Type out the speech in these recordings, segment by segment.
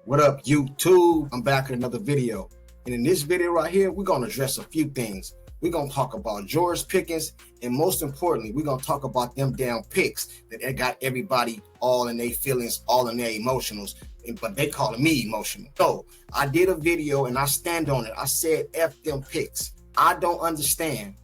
What up, YouTube? I'm back with another video. And in this video right here, we're going to address a few things. We're going to talk about George Pickens, and most importantly, we're going to talk about them damn picks that got everybody all in their feelings, all in their emotionals, but they calling me emotional. So I did a video and I stand on it. I said, F them picks. I don't understand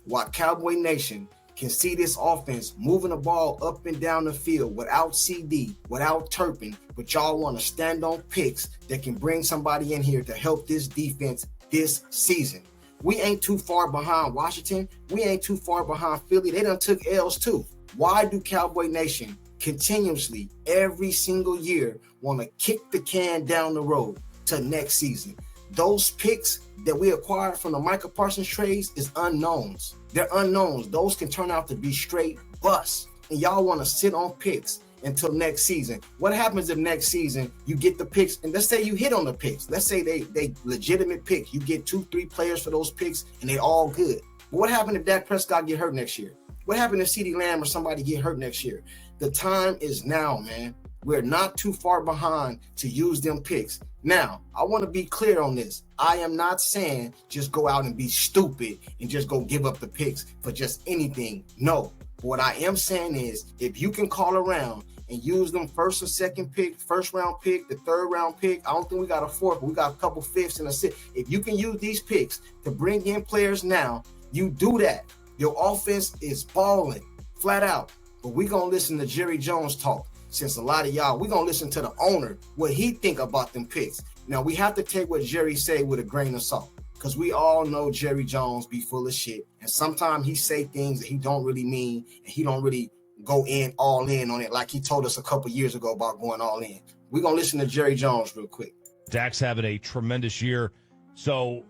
why Cowboy Nation can see this offense moving the ball up and down the field without CD, without Turpin, but y'all want to stand on picks that can bring somebody in here to help this defense this season. We ain't too far behind Washington. We ain't too far behind Philly. They done took L's too. Why do Cowboy Nation continuously, every single year, want to kick the can down the road to next season? Those picks that we acquired from the Micah Parsons trades is unknowns. They're unknowns. Those can turn out to be straight busts. And y'all want to sit on picks until next season. What happens if next season you get the picks, and let's say you hit on the picks. Let's say they legitimate picks. You get 2-3 players for those picks and they all good. But what happened if Dak Prescott get hurt next year? What happened if CeeDee Lamb or somebody get hurt next year? The time is now, man. We're not too far behind to use them picks. Now, I want to be clear on this. I am not saying just go out and be stupid and just go give up the picks for just anything. No. What I am saying is if you can call around and use them first or second pick, first round pick, the third round pick, I don't think we got a fourth, but we got a couple fifths and a sixth. If you can use these picks to bring in players now, you do that. Your offense is balling flat out. But we're going to listen to Jerry Jones talk. Since a lot of y'all, we're going to listen to the owner, what he think about them picks. Now, we have to take what Jerry say with a grain of salt, because we all know Jerry Jones be full of shit. And sometimes he say things that he don't really mean, and he don't really go all in on it like he told us a couple years ago about going all in. We're going to listen to Jerry Jones real quick. Dak's having a tremendous year. So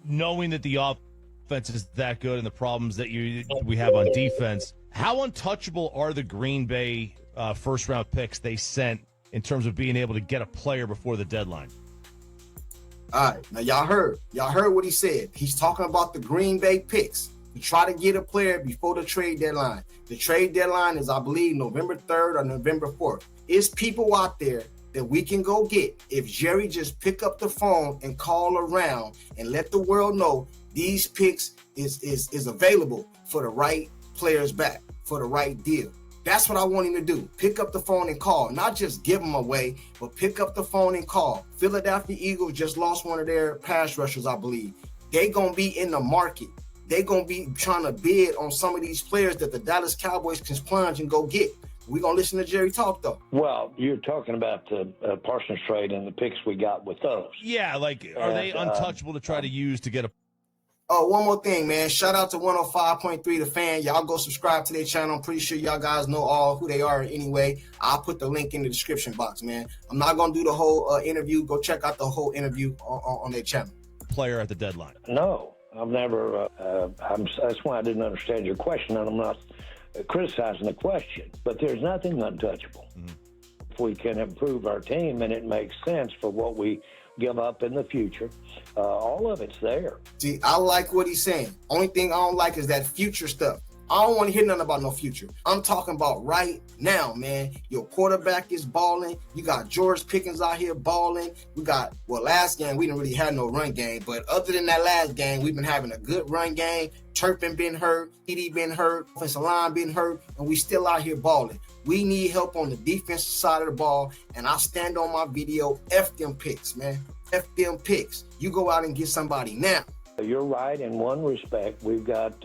knowing that the offense is that good and the problems that we have on defense, how untouchable are the Green Bay first-round picks they sent in terms of being able to get a player before the deadline? All right, now y'all heard what he said. He's talking about the Green Bay picks to try to get a player before the trade deadline. The trade deadline is, I believe, November 3rd or November 4th. It's people out there that we can go get if Jerry just pick up the phone and call around and let the world know these picks is available for the right players back, for the right deal. That's what I want him to do. Pick up the phone and call. Not just give them away, but pick up the phone and call. Philadelphia Eagles just lost one of their pass rushers, I believe. They going to be in the market. They going to be trying to bid on some of these players that the Dallas Cowboys can plunge and go get. We're going to listen to Jerry talk, though. Well, you're talking about the Parsons trade and the picks we got with those. Yeah, like, are they untouchable to try to use to get a... Oh, one more thing, man. Shout out to 105.3 The Fan. Y'all go subscribe to their channel. I'm pretty sure y'all guys know all who they are anyway. I'll put the link in the description box, man. I'm not going to do the whole interview. Go check out the whole interview on their channel. Player at the deadline. No, I've never. That's why I didn't understand your question, and I'm not criticizing the question. But there's nothing untouchable. Mm-hmm. If we can improve our team and it makes sense for what we give up in the future, all of it's there. See, I like what he's saying. Only thing I don't like is that future stuff. I don't want to hear nothing about no future. I'm talking about right now, man. Your quarterback is balling. You got George Pickens out here balling. We got, well, last game, we didn't really have no run game. But other than that last game, we've been having a good run game. Turpin been hurt. TD been hurt. Offensive line been hurt. And we still out here balling. We need help on the defensive side of the ball. And I stand on my video, F them picks, man. F them picks. You go out and get somebody now. You're right in one respect. We've got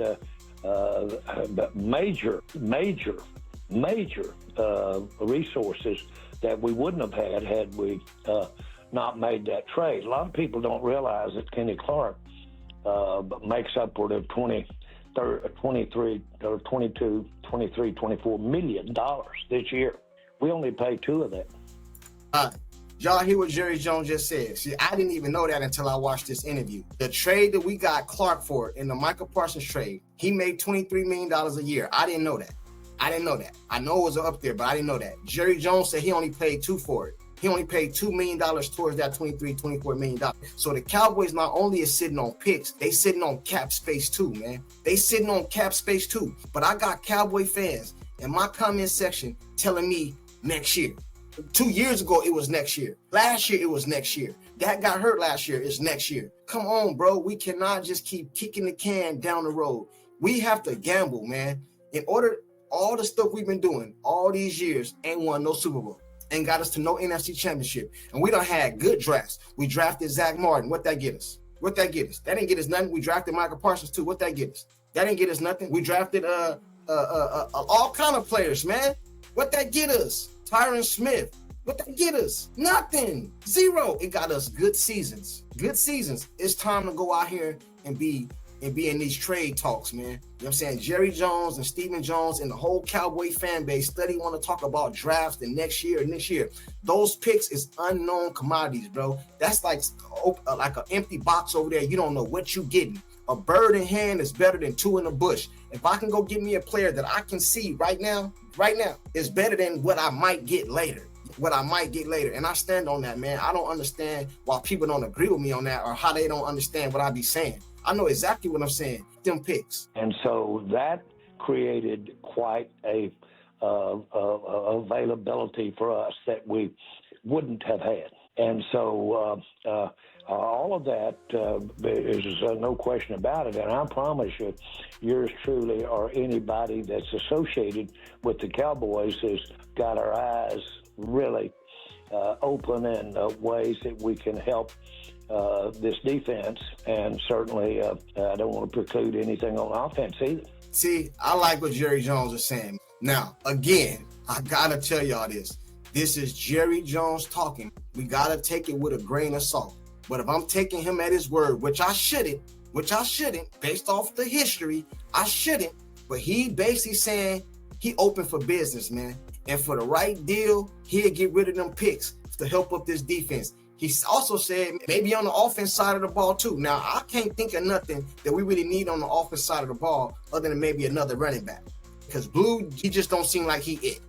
major resources that we wouldn't have had we not made that trade. A lot of people don't realize that Kenny Clark makes upward of 23, $24 million this year. We only pay $2 of that. Y'all hear what Jerry Jones just said. See, I didn't even know that until I watched this interview. The trade that we got Clark for in the Micah Parsons trade, he made $23 million a year. I didn't know that. I know it was up there, but I didn't know that. Jerry Jones said he only paid $2 for it. He only paid $2 million towards that $24 million. So the Cowboys not only is sitting on picks, they sitting on cap space too, man. They sitting on cap space too. But I got Cowboy fans in my comment section telling me next year. 2 years ago, it was next year. Last year, it was next year. That got hurt last year. It's next year. Come on, bro. We cannot just keep kicking the can down the road. We have to gamble, man. In order, all the stuff we've been doing all these years, ain't won no Super Bowl. And got us to no NFC championship. And we done had good drafts. We drafted Zach Martin. What that get us? What that get us? That didn't get us nothing. We drafted Michael Parsons too. What that get us? That didn't get us nothing. We drafted all kind of players, man. What that get us? Tyron Smith. What that get us? Nothing. Zero. It got us good seasons. Good seasons. It's time to go out here and be in these trade talks, man. You know what I'm saying? Jerry Jones and Stephen Jones and the whole Cowboy fan base study want to talk about drafts the next year and this year. Those picks is unknown commodities, bro. That's like an empty box over there. You don't know what you getting. A bird in hand is better than two in the bush. If I can go get me a player that I can see right now, is better than what I might get later. And I stand on that, man. I don't understand why people don't agree with me on that or how they don't understand what I be saying. I know exactly what I'm saying. Them picks. And so that created quite a availability for us that we wouldn't have had. And so all of that is no question about it. And I promise you, yours truly or anybody that's associated with the Cowboys has got our eyes really open in ways that we can help this defense. And certainly I don't want to preclude anything on offense either. See, I like what Jerry Jones is saying. Now, again, I got to tell y'all this. This is Jerry Jones talking. We got to take it with a grain of salt. But if I'm taking him at his word, which I shouldn't, based off the history, I shouldn't. But he basically saying he open for business, man. And for the right deal, he'll get rid of them picks to help up this defense. He also said maybe on the offense side of the ball too. Now, I can't think of nothing that we really need on the offense side of the ball other than maybe another running back. Because Blue, he just don't seem like he it.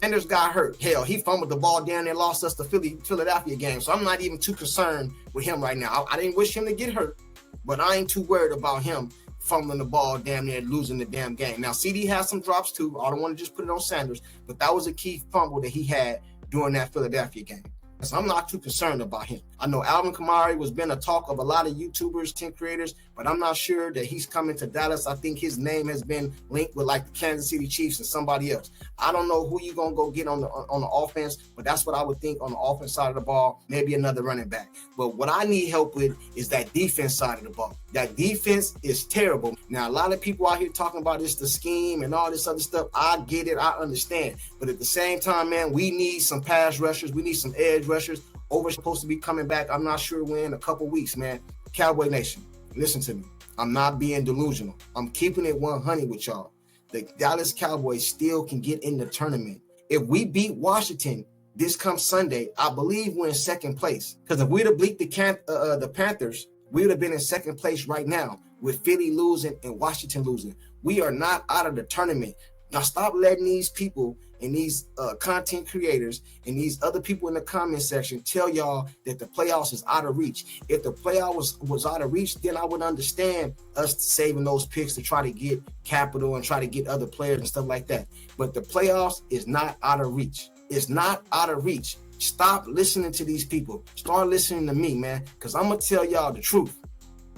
Sanders got hurt. Hell, he fumbled the ball down there, lost us the Philadelphia game. So I'm not even too concerned with him right now. I didn't wish him to get hurt, but I ain't too worried about him fumbling the ball damn near losing the damn game. Now, CD has some drops too. I don't want to just put it on Sanders, but that was a key fumble that he had during that Philadelphia game. So I'm not too concerned about him. I know Alvin Kamara was been a talk of a lot of YouTubers, content creators, but I'm not sure that he's coming to Dallas. I think his name has been linked with like the Kansas City Chiefs and somebody else. I don't know who you're going to go get on the offense, but that's what I would think on the offense side of the ball, maybe another running back. But what I need help with is that defense side of the ball. That defense is terrible. Now, a lot of people out here talking about this, the scheme and all this other stuff. I get it. I understand. But at the same time, man, we need some pass rushers. We need some edge rushers. Over's supposed to be coming back. I'm not sure when, a couple weeks, man. Cowboy Nation, listen to me. I'm not being delusional. I'm keeping it 100 with y'all. The Dallas Cowboys still can get in the tournament. If we beat Washington this come Sunday, I believe we're in second place. Because if we'd have beat the Panthers, we would have been in second place right now with Philly losing and Washington losing. We are not out of the tournament. Now stop letting these people and these content creators and these other people in the comment section tell y'all that the playoffs is out of reach. If the playoff was out of reach, then I would understand us saving those picks to try to get capital and try to get other players and stuff like that. But the playoffs is not out of reach. It's not out of reach. Stop listening to these people. Start listening to me, man, because I'm going to tell y'all the truth.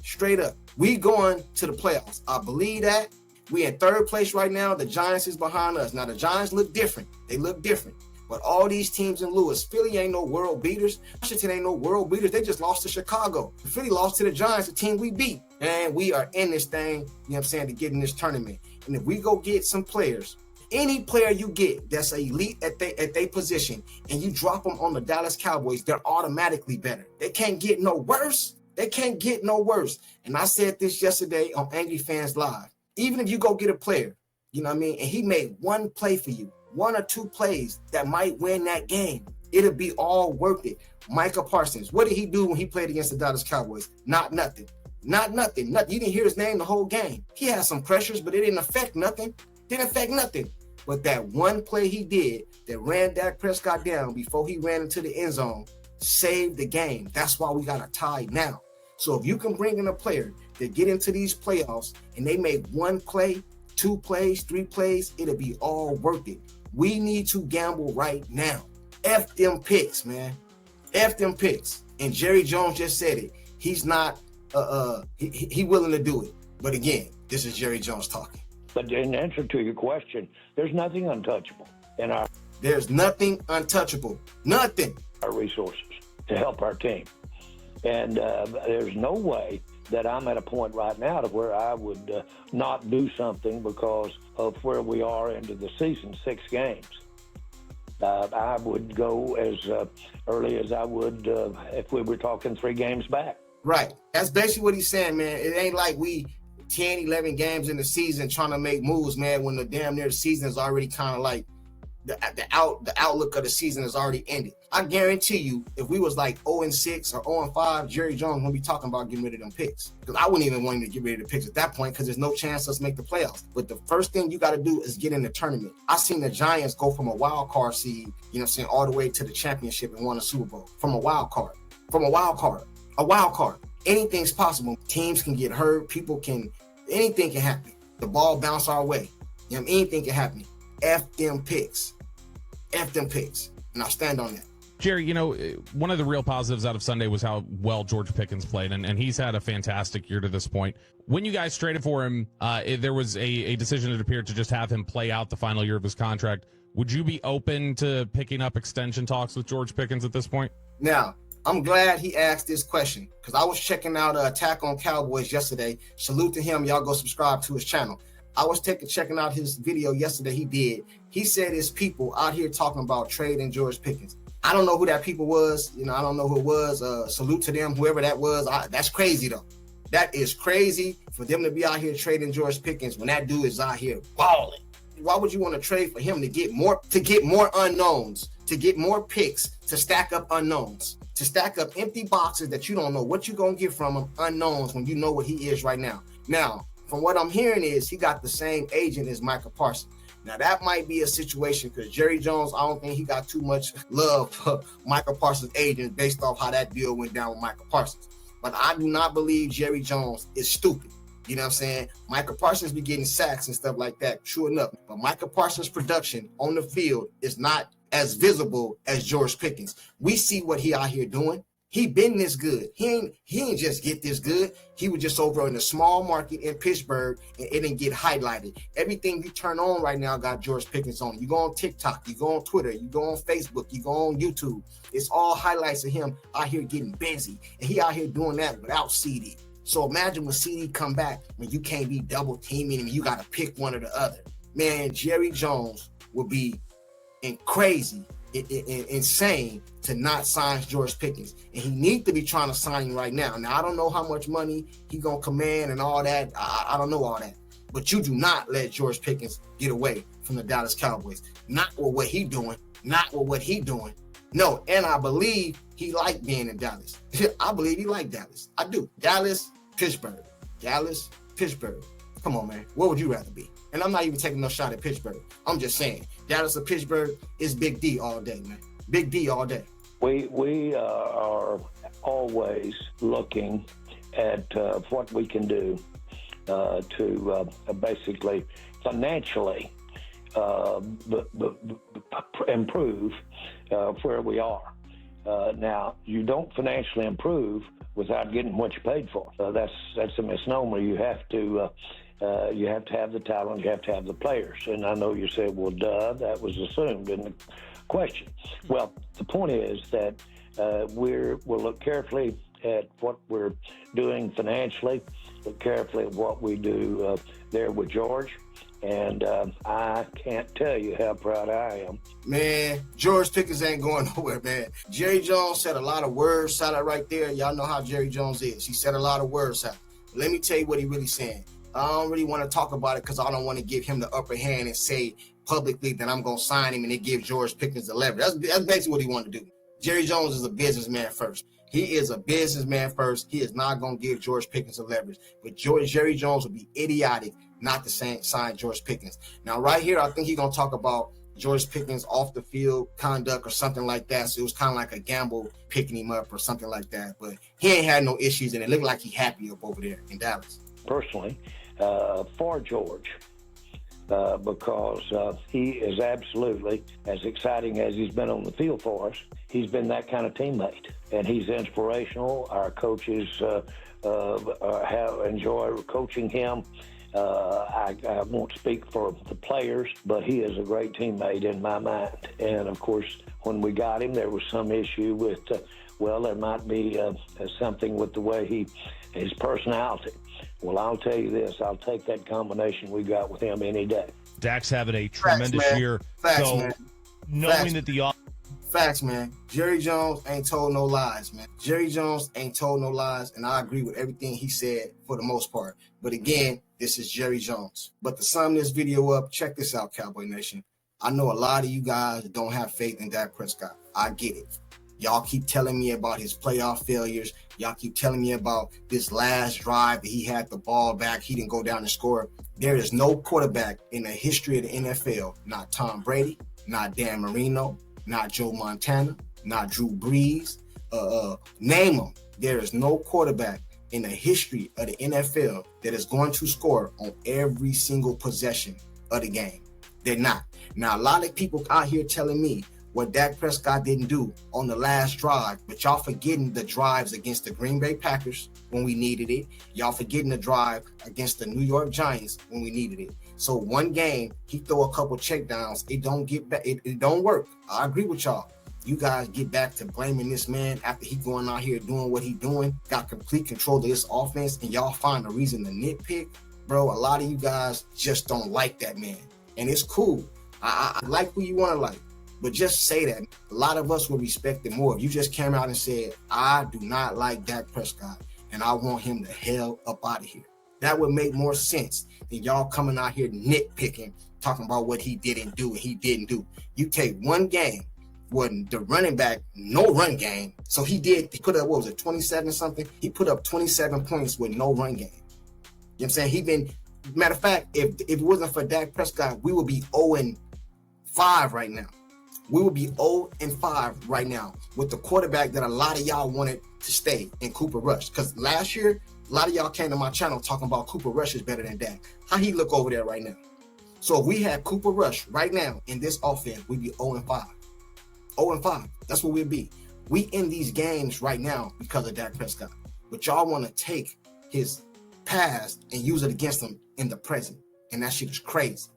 Straight up. We going to the playoffs. I believe that. We in third place right now. The Giants is behind us. Now, the Giants look different. They look different. But all these teams in Lewis, Philly ain't no world beaters. Washington ain't no world beaters. They just lost to Chicago. Philly lost to the Giants, the team we beat. And we are in this thing, you know what I'm saying, to get in this tournament. And if we go get some players, any player you get that's elite at their position, and you drop them on the Dallas Cowboys, they're automatically better. They can't get no worse. They can't get no worse. And I said this yesterday on Angry Fans Live. Even if you go get a player, you know what I mean, and he made one play for you, one or two plays that might win that game, it'll be all worth it. Micah Parsons, what did he do when he played against the Dallas Cowboys? Not nothing. Not nothing. You didn't hear his name the whole game. He had some pressures, but it didn't affect nothing. But that one play he did that ran Dak Prescott down before he ran into the end zone saved the game. That's why we got a tie now. So if you can bring in a player that get into these playoffs and they make one play, two plays, three plays, it'll be all worth it. We need to gamble right now. F them picks, man. F them picks. And Jerry Jones just said it. He's not he willing to do it. But again, this is Jerry Jones talking. But in answer to your question, there's nothing untouchable in our There's nothing untouchable. Nothing. Our resources to help our team. And there's no way that I'm at a point right now to where I would not do something because of where we are into the season, 6 games. I would go as early as I would if we were talking 3 games back. Right. That's basically what he's saying, man. It ain't like we 10, 11 games in the season trying to make moves, man, when the damn near the season is already kind of like the outlook of the season is already ended. I guarantee you, if we was like 0-6 or 0-5, Jerry Jones won't be talking about getting rid of them picks. Because I wouldn't even want him to get rid of the picks at that point because there's no chance us make the playoffs. But the first thing you got to do is get in the tournament. I seen the Giants go from a wild card seed, you know what I'm saying, all the way to the championship and won a Super Bowl. From a wild card. A wild card. Anything's possible. Teams can get hurt. Anything can happen. The ball bounce our way. You know, anything can happen. F them picks. F them picks. And I'll stand on that. Jerry, you know, one of the real positives out of Sunday was how well George Pickens played, and he's had a fantastic year to this point. When you guys traded for him, there was a decision, it appeared, to just have him play out the final year of his contract. Would you be open to picking up extension talks with George Pickens at this point? Now, I'm glad he asked this question because I was checking out Attack on Cowboys yesterday. Salute to him. Y'all go subscribe to his channel. I was checking out his video yesterday. He did. He said there's people out here talking about trading George Pickens. I don't know who that people was. You know, I don't know who it was. Salute to them, whoever that was. That's crazy, though. That is crazy for them to be out here trading George Pickens when that dude is out here balling. Why would you want to trade for him to get more unknowns, to get more picks, to stack up unknowns, to stack up empty boxes that you don't know what you're going to get from him, unknowns, when you know what he is right now? Now, from what I'm hearing is he got the same agent as Michael Parsons. Now, that might be a situation because Jerry Jones, I don't think he got too much love for Michael Parsons' agent based off how that deal went down with Michael Parsons. But I do not believe Jerry Jones is stupid. You know what I'm saying? Michael Parsons be getting sacks and stuff like that, sure enough. But Michael Parsons' production on the field is not as visible as George Pickens. We see what he out here doing. He been this good. He ain't just get this good. He was just over in a small market in Pittsburgh, and it didn't get highlighted. Everything you turn on right now got George Pickens on. You go on TikTok, you go on Twitter, you go on Facebook, you go on YouTube. It's all highlights of him out here getting busy, and he out here doing that without CD. So imagine when CD come back when you can't be double teaming and you got to pick one or the other. Man, Jerry Jones would be crazy, insane to not sign George Pickens. And he needs to be trying to sign him right now. Now, I don't know how much money he going to command and all that. I don't know all that. But you do not let George Pickens get away from the Dallas Cowboys. Not with what he doing. Not with what he doing. No, and I believe he liked being in Dallas. I believe he liked Dallas. I do. Dallas, Pittsburgh. Dallas, Pittsburgh. Come on, man. Where would you rather be? And I'm not even taking no shot at Pittsburgh. I'm just saying, Dallas or Pittsburgh is Big D all day, man. Big D all day. We are always looking at what we can do to basically financially improve where we are. Now, you don't financially improve without getting what you paid for. That's a misnomer. You have to have the talent. You have to have the players. And I know you said, well, duh, that was assumed in the question. Well, the point is that we'll look carefully at what we're doing financially, look carefully at what we do there with George. And I can't tell you how proud I am. Man, George Pickens ain't going nowhere, man. Jerry Jones said a lot of words out right there. Y'all know how Jerry Jones is. He said a lot of words out. Let me tell you what he really saying. I don't really want to talk about it because I don't want to give him the upper hand and say publicly that I'm going to sign him and it give George Pickens the leverage. That's basically what he wanted to do. Jerry Jones is a businessman first. He is a businessman first. He is not going to give George Pickens a leverage. But Jerry Jones would be idiotic not to sign George Pickens. Now, right here, I think he's going to talk about George Pickens off the field conduct or something like that. So it was kind of like a gamble picking him up or something like that. But he ain't had no issues, and it looked like he happy up over there in Dallas. Personally, for George, because he is absolutely as exciting as he's been on the field for us. He's been that kind of teammate, and he's inspirational. Our coaches have enjoyed coaching him. I won't speak for the players, but he is a great teammate in my mind. And, of course, when we got him, there was some issue with, there might be something with the way his personality. Well, I'll tell you this. I'll take that combination we got with him any day. Dak's having a tremendous year. Facts, man. Knowing that the Facts, man. Jerry Jones ain't told no lies, man. Jerry Jones ain't told no lies, and I agree with everything he said for the most part. But again, this is Jerry Jones. But to sum this video up, check this out, Cowboy Nation. I know a lot of you guys don't have faith in Dak Prescott. I get it. Y'all keep telling me about his playoff failures. Y'all keep telling me about this last drive that he had the ball back. He didn't go down and score. There is no quarterback in the history of the NFL, not Tom Brady, not Dan Marino, not Joe Montana, not Drew Brees. Name them. There is no quarterback in the history of the NFL that is going to score on every single possession of the game. They're not. Now, a lot of people out here telling me what Dak Prescott didn't do on the last drive, but y'all forgetting the drives against the Green Bay Packers when we needed it. Y'all forgetting the drive against the New York Giants when we needed it. So one game, he throw a couple checkdowns. It don't get back. It don't work. I agree with y'all. You guys get back to blaming this man after he going out here doing what he doing, got complete control of this offense, and y'all find a reason to nitpick. Bro, a lot of you guys just don't like that man. And it's cool. I like who you want to like. But just say that. A lot of us would respect it more if you just came out and said, I do not like Dak Prescott, and I want him the hell up out of here. That would make more sense than y'all coming out here nitpicking, talking about what he didn't do and he didn't do. You take one game, when the running back, no run game. So he put up, 27 something? He put up 27 points with no run game. You know what I'm saying? Matter of fact, if it wasn't for Dak Prescott, we would be 0-5 right now. We would be 0-5 right now with the quarterback that a lot of y'all wanted to stay in Cooper Rush. Because last year, a lot of y'all came to my channel talking about Cooper Rush is better than Dak. How he look over there right now? So if we had Cooper Rush right now in this offense, we'd be 0-5. 0-5. That's what we'd be. We in these games right now because of Dak Prescott. But y'all want to take his past and use it against him in the present. And that shit is crazy.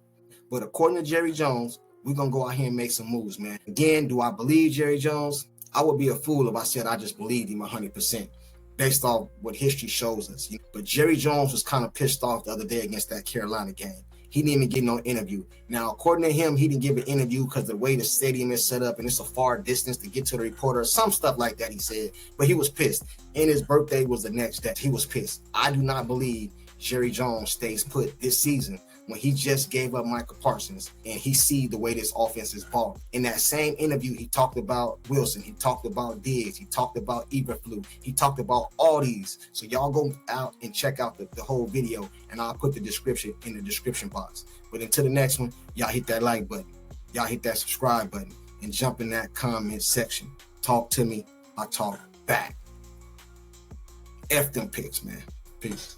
But according to Jerry Jones, we're going to go out here and make some moves, man. Again, do I believe Jerry Jones? I would be a fool if I said I just believed him 100% based off what history shows us. But Jerry Jones was kind of pissed off the other day against that Carolina game. He didn't even get no interview. Now, according to him, he didn't give an interview because the way the stadium is set up and it's a far distance to get to the reporter, some stuff like that he said. But he was pissed. And his birthday was the next day. He was pissed. I do not believe Jerry Jones stays put this season when he just gave up Michael Parsons and he see the way this offense is balling. In that same interview, he talked about Wilson. He talked about Diggs. He talked about Eberflus. He talked about all these. So y'all go out and check out the whole video, and I'll put the description in the description box. But until the next one, y'all hit that like button. Y'all hit that subscribe button and jump in that comment section. Talk to me. I talk back. F them picks, man. Peace.